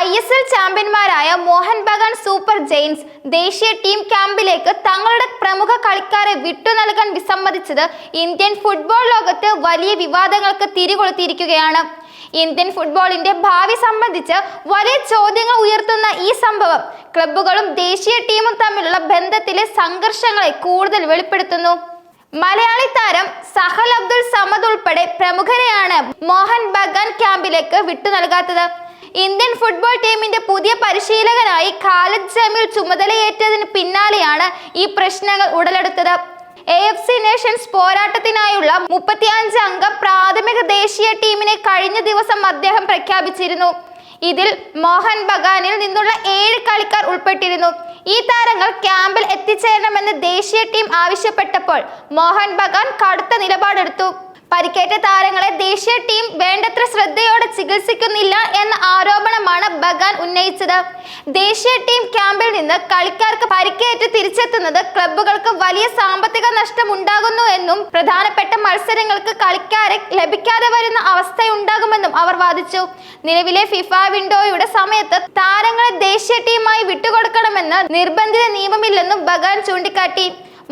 ISL ചാമ്പ്യന്മാരായ Mohan Bagan super Jains ദേശീയ team ക്യാമ്പിലേക്ക് തങ്ങളുടെ പ്രമുഖ കളിക്കാരെ വിട്ടു നൽകാൻ വിസമ്മതിച്ചത് ഇന്ത്യൻ ഫുട്ബോൾ ലോകത്ത് വലിയ വിവാദങ്ങൾക്ക് തിരികൊളുത്തിയിരിക്കുകയാണ്. ഇന്ത്യൻ ഫുട്ബോളിന്റെ ഭാവി സംബന്ധിച്ച് വലിയ ചോദ്യങ്ങൾ ഉയർത്തുന്ന ഈ സംഭവം ക്ലബ്ബുകളും ദേശീയ ടീമും തമ്മിലുള്ള ബന്ധത്തിലെ സംഘർഷങ്ങളെ കൂടുതൽ വെളിപ്പെടുത്തുന്നു. മലയാളി താരം സഹൽ അബ്ദുൾ സമദ് ഉൾപ്പെടെ പ്രമുഖരെയാണ് മോഹൻ ബഗാൻ ക്യാമ്പിലേക്ക് വിട്ടു നൽകാത്തത്. ഇന്ത്യൻ ഫുട്ബോൾ ടീമിന്റെ പുതിയ പരിശീലകനായി ഖാലിദ് ജമീൽ ചുമതലയേറ്റതിന് പിന്നാലെയാണ് ഈ പ്രശ്നങ്ങൾ ഉടലെടുത്തത്. AFC നേഷൻസ് പോരാട്ടത്തിനായുള്ള 35 അംഗ പ്രാഥമിക ദേശീയ ടീമിനെ കഴിഞ്ഞ ദിവസം അദ്ദേഹം പ്രഖ്യാപിച്ചിരുന്നു. ഇതിൽ മോഹൻ ബഗാനിൽ നിന്നുള്ള 7 കളിക്കാർ ഉൾപ്പെട്ടിരുന്നു. ഈ താരങ്ങൾ ക്യാമ്പിൽ എത്തിച്ചേരണമെന്ന് ദേശീയ ടീം ആവശ്യപ്പെട്ടപ്പോൾ മോഹൻ ബഗാൻ കടുത്ത നിലപാടെടുത്തു. പരിക്കേറ്റ താരങ്ങളെ ദേശീയ ടീം വേണ്ടത്ര ശ്രദ്ധയോടെ ചികിത്സിക്കുന്നില്ല എന്ന ആരോപണമാണ് ബഗാൻ ഉന്നയിച്ചത്. ദേശീയ ടീം ക്യാമ്പിൽ നിന്ന് കളിക്കാർക്ക് പരിക്കേറ്റ് തിരിച്ചെത്തുന്നത് ക്ലബ്ബുകൾക്ക് വലിയ സാമ്പത്തിക നഷ്ടം ഉണ്ടാകുന്നു എന്നും പ്രധാനപ്പെട്ട മത്സരങ്ങൾക്ക് കളിക്കാരെ ലഭിക്കാതെ വരുന്ന അവസ്ഥയുണ്ടാകുമെന്നും അവർ വാദിച്ചു. നിലവിലെ ഫിഫ വിൻഡോയുടെ സമയത്ത് താരങ്ങളെ ദേശീയ ടീമായി വിട്ടുകൊടുക്കണമെന്ന് നിർബന്ധിത നിയമമില്ലെന്നും ബഗാൻ ചൂണ്ടിക്കാട്ടി.